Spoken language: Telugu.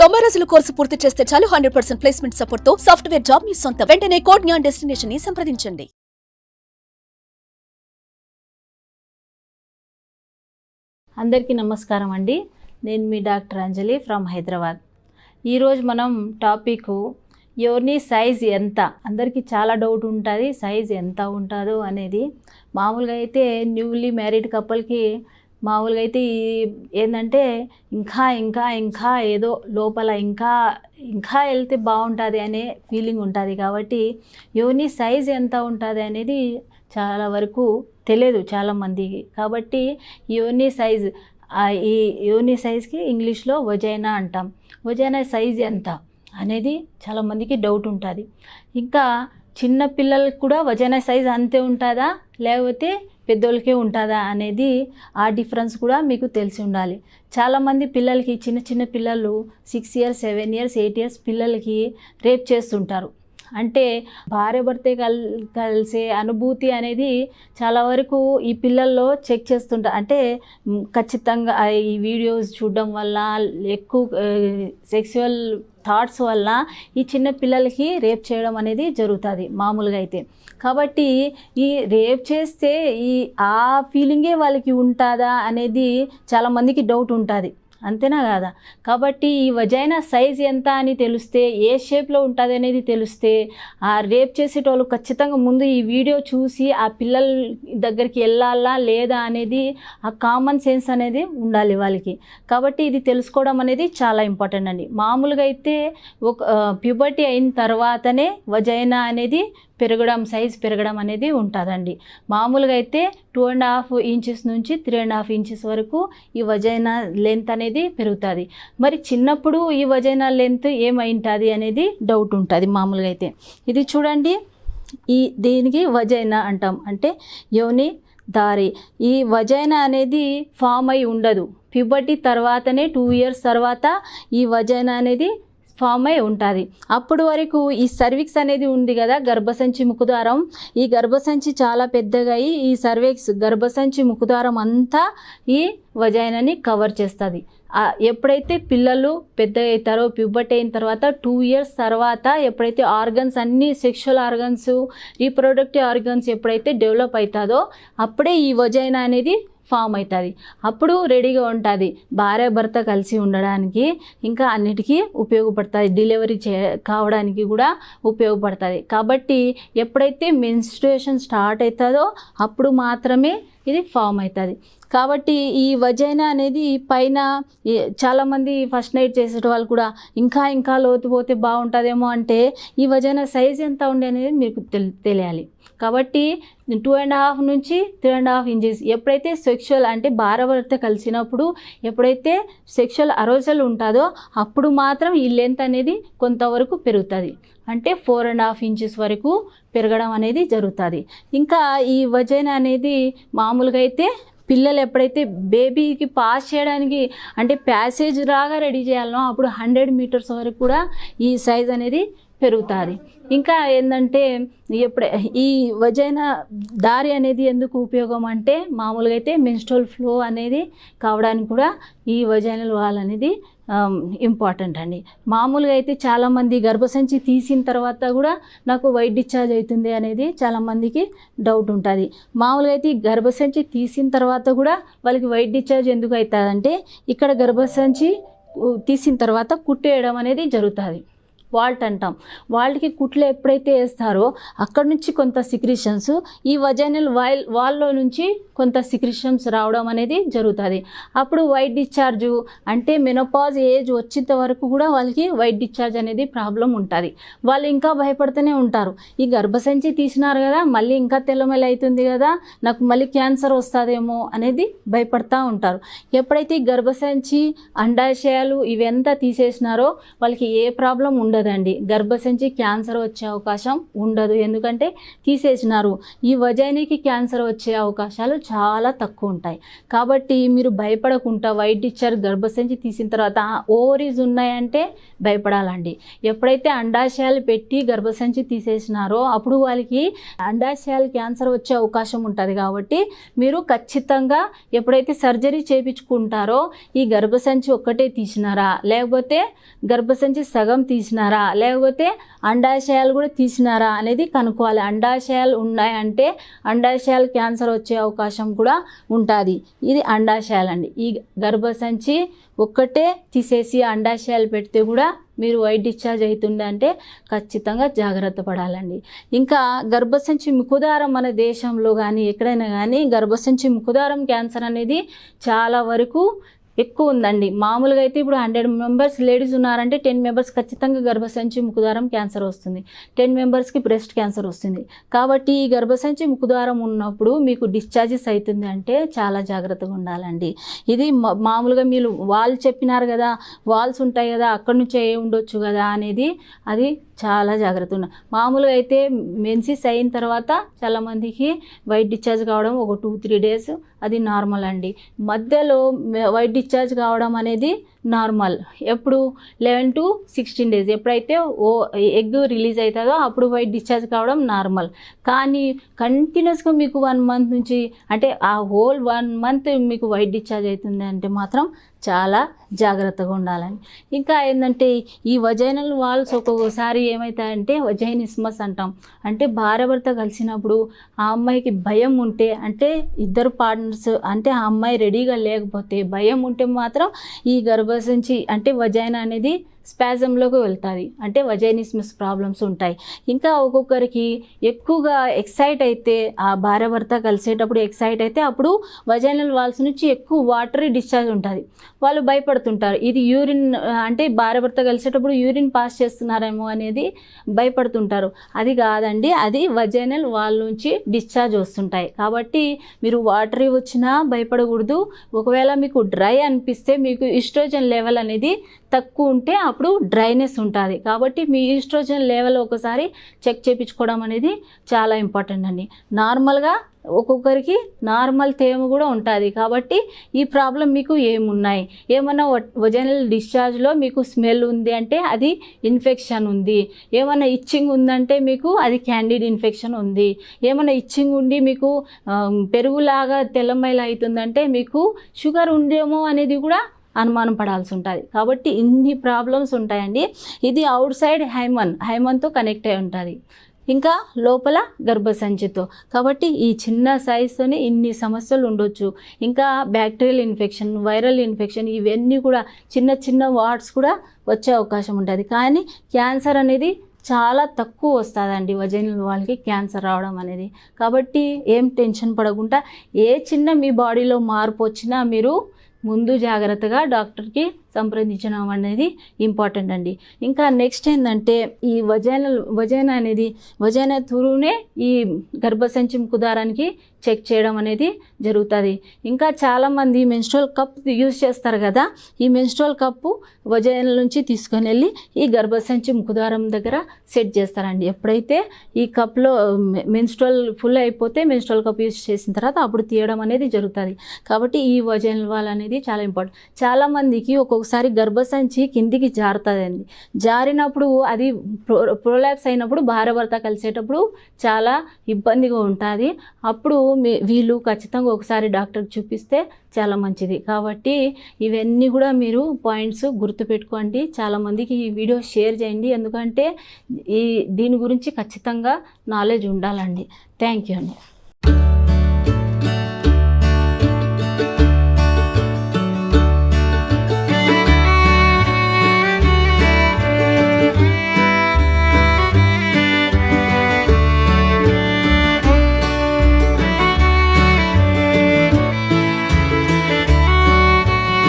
90 రోజుల కోర్సు పూర్తి చేస్తే చాలు 100% ప్లేస్మెంట్ సపోర్ట్ తో సాఫ్ట్వేర్ జాబ్ మీ సొంతం. వెంటనే కోడ్ జ్ఞాన్ డెస్టినేషన్ ని సంప్రదించండి. అందరికీ నమస్కారం అండి. నేను మీ డాక్టర్ అంజలి ఫ్రమ్ హైదరాబాద్. ఈరోజు మనం టాపిక్ యోని సైజ్ ఎంత, అందరికీ చాలా డౌట్ ఉంటుంది సైజ్ ఎంత ఉంటుందో అనేది. మామూలుగా అయితే న్యూలీ మ్యారీడ్ కపుల్కి మామూలుగా అయితే ఏంటంటే ఇంకా ఏదో లోపల ఇంకా వెళ్తే బాగుంటుంది అనే ఫీలింగ్ ఉంటుంది. కాబట్టి యోని సైజ్ ఎంత ఉంటుంది అనేది చాలా వరకు తెలియదు చాలామందికి. కాబట్టి యోని సైజ్, ఈ యోని సైజ్కి ఇంగ్లీష్లో వజైనా అంటాం. వజైనా సైజ్ ఎంత అనేది చాలామందికి డౌట్ ఉంటుంది. ఇంకా చిన్న పిల్లలకు కూడా వజైనా సైజ్ అంతే ఉంటుందా లేకపోతే పెద్దోళ్ళకే ఉంటుందా అనేది ఆ డిఫరెన్స్ కూడా మీకు తెలిసి ఉండాలి. చాలామంది పిల్లలకి చిన్న పిల్లలు 6 years 7 years 8 years పిల్లలకి రేప్ చేస్తుంటారు. అంటే భార్య భర్తే కలిసే అనుభూతి అనేది చాలా వరకు ఈ పిల్లల్లో చెక్ చేస్తుంటారు. అంటే ఖచ్చితంగా ఈ వీడియోస్ చూడడం వల్ల, ఎక్కువ సెక్సువల్ థాట్స్ వల్ల ఈ చిన్న పిల్లలకి రేప్ చేయడం అనేది జరుగుతుంది మామూలుగా అయితే. కాబట్టి ఈ రేప్ చేస్తే ఆ ఫీలింగే వాళ్ళకి ఉంటుందా అనేది చాలామందికి డౌట్ ఉంటుంది, అంతేనా కాదా? కాబట్టి ఈ వజైనా సైజ్ ఎంత అని తెలిస్తే, ఏ షేప్లో ఉంటుంది అనేది తెలిస్తే, ఆ రేప్ చేసేటోళ్ళు ఖచ్చితంగా ముందు ఈ వీడియో చూసి ఆ పిల్లల దగ్గరికి వెళ్ళాలా లేదా అనేది ఆ కామన్ సెన్స్ అనేది ఉండాలి వాళ్ళకి. కాబట్టి ఇది తెలుసుకోవడం అనేది చాలా ఇంపార్టెంట్ అండి. మామూలుగా అయితే ఒక ప్యూబర్టీ అయిన తర్వాతనే వజైనా అనేది సైజ్ పెరగడం అనేది ఉంటుందండి. మామూలుగా అయితే 2.5 inches నుంచి 3.5 inches వరకు ఈ వజైనా లెంత్ అనేది పెరుగుతుంది. మరి చిన్నప్పుడు ఈ వజైనా లెంత్ ఏమైంటుంది అనేది డౌట్ ఉంటుంది మామూలుగా అయితే. ఇది చూడండి, దీనికి వజైనా అంటాం, అంటే యోని దారి. ఈ వజైనా అనేది ఫామ్ అయి ఉండదు. ప్యూబర్టీ తర్వాతనే 2 years తర్వాత ఈ వజైనా అనేది ఫామ్ అయి ఉంటుంది. అప్పుడు వరకు ఈ సర్విక్స్ అనేది ఉంది కదా, గర్భసంచి ముఖద్వారం. ఈ గర్భసంచి చాలా పెద్దగా అయ్యి ఈ గర్భసంచి ముఖద్వారం అంతా ఈ వజైనాని కవర్ చేస్తుంది. ఎప్పుడైతే పిల్లలు పెద్ద అవుతారో, ప్యూబర్టీ అయిన తర్వాత 2 years తర్వాత ఎప్పుడైతే ఆర్గన్స్ అన్నీ సెక్షువల్ ఆర్గన్స్, రీప్రొడక్టివ్ ఆర్గన్స్ ఎప్పుడైతే డెవలప్ అవుతుందో అప్పుడే ఈ వజైనా అనేది ఫామ్ అవుతుంది. అప్పుడు రెడీగా ఉంటుంది భార్య భర్త కలిసి ఉండడానికి, ఇంకా అన్నిటికీ ఉపయోగపడుతుంది, డెలివరీ కావడానికి కూడా ఉపయోగపడుతుంది. కాబట్టి ఎప్పుడైతే మెన్స్ట్రుయేషన్ స్టార్ట్ అవుతుందో అప్పుడు మాత్రమే ఇది ఫామ్ అవుతుంది. కాబట్టి ఈ వజైనా అనేది పైన చాలామంది ఫస్ట్ నైట్ చేసే వాళ్ళు కూడా ఇంకా లోతు పోతే బాగుంటుందేమో అంటే ఈ వజైనా సైజ్ ఎంత ఉండే అనేది మీకు తెలియాలి. కాబట్టి 2.5 నుంచి 3.5 inches ఎప్పుడైతే సెక్షువల్ అంటే భార్యాభర్త కలిసినప్పుడు ఎప్పుడైతే సెక్షువల్ అరోజల్ ఉంటుందో అప్పుడు మాత్రం ఈ లెంత్ అనేది కొంతవరకు పెరుగుతుంది. అంటే 4.5 inches వరకు పెరగడం అనేది జరుగుతుంది. ఇంకా ఈ వజైనా అనేది మామూలుగా అయితే పిల్లలు ఎప్పుడైతే బేబీకి పాస్ చేయడానికి అంటే ప్యాసేజ్ లాగా రెడీ చేయాలనో అప్పుడు 100 meters వరకు కూడా ఈ సైజ్ అనేది పెరుగుతుంది. ఇంకా ఏంటంటే ఈ వజైనా దారి అనేది ఎందుకు ఉపయోగం అంటే మామూలుగా అయితే మెన్స్ట్రువల్ ఫ్లో అనేది కావడానికి కూడా ఈ వజైనల్ వాల్ అనేది ఇంపార్టెంట్ అండి. మామూలుగా అయితే చాలామంది గర్భసంచి తీసిన తర్వాత కూడా నాకు వైట్ డిశ్చార్జ్ అవుతుంది అనేది చాలామందికి డౌట్ ఉంటుంది. మామూలుగా అయితే ఈ గర్భసంచి తీసిన తర్వాత కూడా వాళ్ళకి వైట్ డిశ్చార్జ్ ఎందుకు అవుతుంది అంటే ఇక్కడ గర్భసంచి తీసిన తర్వాత కుట్టేయడం అనేది జరుగుతుంది, వాల్ట్ అంటాం. వాల్ట్కి కుట్లు ఎప్పుడైతే వేస్తారో అక్కడ నుంచి కొంత సిక్రిషన్స్ ఈ వజైనల్ వాల్లో నుంచి కొంత సిక్రిషన్స్ రావడం అనేది జరుగుతుంది. అప్పుడు వైట్ డిశ్చార్జు అంటే మెనోపాజ్ ఏజ్ వచ్చేంత వరకు కూడా వాళ్ళకి వైట్ డిశ్చార్జ్ అనేది ప్రాబ్లం ఉంటుంది. వాళ్ళు ఇంకా భయపడుతూనే ఉంటారు, ఈ గర్భసంచి తీసినారు కదా మళ్ళీ ఇంకా తెల్లమెల్ల అవుతుంది కదా, నాకు మళ్ళీ క్యాన్సర్ వస్తుందేమో అనేది భయపడుతూ ఉంటారు. ఎప్పుడైతే గర్భసంచి అండాశయాలు ఇవంతా తీసేసినారో వాళ్ళకి ఏ ప్రాబ్లం ఉండదు. ఉండదండి. గర్భసంచి క్యాన్సర్ వచ్చే అవకాశం ఉండదు, ఎందుకంటే తీసేసినారు. ఈ వజైనాకి క్యాన్సర్ వచ్చే అవకాశాలు చాలా తక్కువ ఉంటాయి. కాబట్టి మీరు భయపడకుండా వైట్ డిశ్చార్జ్ గర్భసంచి తీసిన తర్వాత ఓవరీస్ ఉన్నాయంటే భయపడాలండి. ఎప్పుడైతే అండాశయాలు పెట్టి గర్భసంచి తీసేసినారో అప్పుడు వాళ్ళకి అండాశయాలు క్యాన్సర్ వచ్చే అవకాశం ఉంటుంది. కాబట్టి మీరు ఖచ్చితంగా ఎప్పుడైతే సర్జరీ చేయించుకుంటారో ఈ గర్భసంచి ఒక్కటే తీసినారా, లేకపోతే గర్భసంచి సగం తీసినారా, లేకపోతే అండాశయాలు కూడా తీసినారా అనేది కనుక్కోవాలి. అండాశయాలు ఉన్నాయంటే అండాశయాలు క్యాన్సర్ వచ్చే అవకాశం కూడా ఉంటుంది. ఇది అండాశయాలు అండి. ఈ గర్భసంచి ఒక్కటే తీసేసి అండాశయాలు పెడితే కూడా మీరు వైట్ డిశ్చార్జ్ అవుతుంది అంటే ఖచ్చితంగా జాగ్రత్త పడాలండి. ఇంకా గర్భసంచి ముఖద్వారం మన దేశంలో కానీ ఎక్కడైనా కానీ గర్భసంచి ముఖద్వారం క్యాన్సర్ అనేది చాలా వరకు ఎక్కువ ఉందండి. మామూలుగా అయితే ఇప్పుడు 100 మెంబర్స్ లేడీస్ ఉన్నారంటే 10 మెంబర్స్ ఖచ్చితంగా గర్భసంచి ముఖద్వారం క్యాన్సర్ వస్తుంది, 10 మెంబర్స్కి బ్రెస్ట్ క్యాన్సర్ వస్తుంది. కాబట్టి ఈ గర్భసంచి ముఖద్వారం ఉన్నప్పుడు మీకు డిశ్చార్జెస్ అవుతుంది అంటే చాలా జాగ్రత్తగా ఉండాలండి. ఇది మామూలుగా మీరు వాళ్ళు చెప్పినారు కదా, వాల్స్ ఉంటాయి కదా, అక్కడి నుంచే ఉండొచ్చు కదా అనేది అది చాలా జాగ్రత్త ఉండాలి. మామూలుగా అయితే మెన్సిస్ అయిన తర్వాత చాలామందికి వైట్ డిశ్చార్జ్ కావడం ఒక 2-3 డేస్ అది నార్మల్ అండి. మధ్యలో వైట్ డిశ్చార్జ్ కావడం అనేది నార్మల్. ఎప్పుడు 11 to 16 డేస్ ఎప్పుడైతే ఎగ్ రిలీజ్ అవుతుందో అప్పుడు వైట్ డిశ్చార్జ్ కావడం నార్మల్. కానీ కంటిన్యూస్గా మీకు 1 మంత్ నుంచి అంటే ఆ హోల్ 1 మంత్ మీకు వైట్ డిశ్చార్జ్ అవుతుంది అంటే మాత్రం చాలా జాగ్రత్తగా ఉండాలని. ఇంకా ఏంటంటే ఈ వజైనల్ వాల్స్ ఒక్కొక్కసారి ఏమవుతాయంటే వజైనిస్మస్ అంటాం. అంటే భార్యాభర్త కలిసినప్పుడు ఆ అమ్మాయికి భయం ఉంటే, అంటే ఇద్దరు పార్ట్నర్స్ అంటే ఆ అమ్మాయి రెడీగా లేకపోతే భయం ఉంటే మాత్రం ఈ గర్భసంచి అంటే వజైనా అనేది స్పాజంలోకి వెళ్తుంది, అంటే వజైనిస్మస్ ప్రాబ్లమ్స్ ఉంటాయి. ఇంకా ఒక్కొక్కరికి ఎక్కువగా ఎక్సైట్ అయితే ఆ భార్యాభర్త కలిసేటప్పుడు ఎక్సైట్ అయితే అప్పుడు వజైనల్ వాల్స్ నుంచి ఎక్కువ వాటరీ డిశ్చార్జ్ ఉంటుంది. వాళ్ళు భయపడుతుంటారు, ఇది యూరిన్ అంటే భార్యాభర్త కలిసేటప్పుడు యూరిన్ పాస్ చేస్తున్నారేమో అనేది భయపడుతుంటారు. అది కాదండి, అది వజైనల్ వాల్ నుంచి డిశ్చార్జ్ వస్తుంటాయి. కాబట్టి మీరు వాటరీ వచ్చినా భయపడకూడదు. ఒకవేళ మీకు డ్రై అనిపిస్తే, మీకు ఈస్ట్రోజన్ లెవెల్ అనేది తక్కువ ఉంటే అప్పుడు డ్రైనెస్ ఉంటుంది. కాబట్టి మీ ఈస్ట్రోజన్ లెవెల్ ఒకసారి చెక్ చేయించుకోవడం అనేది చాలా ఇంపార్టెంట్ అండి. నార్మల్గా ఒక్కొక్కరికి నార్మల్ తేమ కూడా ఉంటుంది. కాబట్టి ఈ ప్రాబ్లం మీకు ఏమున్నాయి, ఏమన్నా వజైనల్ డిశ్చార్జ్లో మీకు స్మెల్ ఉంది అంటే అది ఇన్ఫెక్షన్ ఉంది, ఏమన్నా ఇచ్చింగ్ ఉందంటే మీకు అది క్యాండిడ్ ఇన్ఫెక్షన్ ఉంది, ఏమన్నా ఇచ్చింగ్ ఉండి మీకు పెరుగులాగా తెల్లమైల అవుతుందంటే మీకు షుగర్ ఉందేమో అనేది కూడా అనుమానం పడాల్సి ఉంటుంది. కాబట్టి ఇన్ని ప్రాబ్లమ్స్ ఉంటాయండి. ఇది అవుట్ సైడ్ హైమన్తో కనెక్ట్ అయి ఉంటుంది, ఇంకా లోపల గర్భసంచితో. కాబట్టి ఈ చిన్న సైజుతోనే ఇన్ని సమస్యలు ఉండొచ్చు. ఇంకా బ్యాక్టీరియల్ ఇన్ఫెక్షన్, వైరల్ ఇన్ఫెక్షన్, ఇవన్నీ కూడా చిన్న చిన్న వార్డ్స్ కూడా వచ్చే అవకాశం ఉంటుంది. కానీ క్యాన్సర్ అనేది చాలా తక్కువ వస్తుందండి వజైనల్ వాళ్ళకి క్యాన్సర్ రావడం అనేది. కాబట్టి ఏం టెన్షన్ పడకుండా ఏ చిన్న మీ బాడీలో మార్పు వచ్చినా మీరు ముందు జాగ్రత్తగా డాక్టర్కి సంప్రదించడం అనేది ఇంపార్టెంట్ అండి. ఇంకా నెక్స్ట్ ఏంటంటే ఈ వజైనా అనేది వజైనా త్రూనే ఈ గర్భసంచి ముఖద్వారానికి చెక్ చేయడం అనేది జరుగుతుంది. ఇంకా చాలామంది మెన్స్ట్రువల్ కప్ యూజ్ చేస్తారు కదా, ఈ మెన్స్ట్రువల్ కప్పు వజైనా నుంచి తీసుకొని వెళ్ళి ఈ గర్భసంచి ముఖద్వారం దగ్గర సెట్ చేస్తారండి. ఎప్పుడైతే ఈ కప్లో మెన్స్ట్రువల్ ఫుల్ అయిపోతే మెన్స్ట్రువల్ కప్ యూజ్ చేసిన తర్వాత అప్పుడు తీయడం అనేది జరుగుతుంది. కాబట్టి ఈ వజైనల్ వాల్ అనేది చాలా ఇంపార్టెంట్. చాలామందికి ఒక్కొక్కసారి గర్భసంచి కిందికి జారుతుందండి. జారినప్పుడు అది ప్రొలాప్స్ అయినప్పుడు భార్యాభర్త కలిసేటప్పుడు చాలా ఇబ్బందిగా ఉంటుంది. అప్పుడు వీళ్ళు ఖచ్చితంగా ఒకసారి డాక్టర్కి చూపిస్తే చాలా మంచిది. కాబట్టి ఇవన్నీ కూడా మీరు పాయింట్స్ గుర్తుపెట్టుకోండి. చాలామందికి ఈ వీడియో షేర్ చేయండి, ఎందుకంటే దీని గురించి ఖచ్చితంగా నాలెడ్జ్ ఉండాలండి. థ్యాంక్ యూ అండి.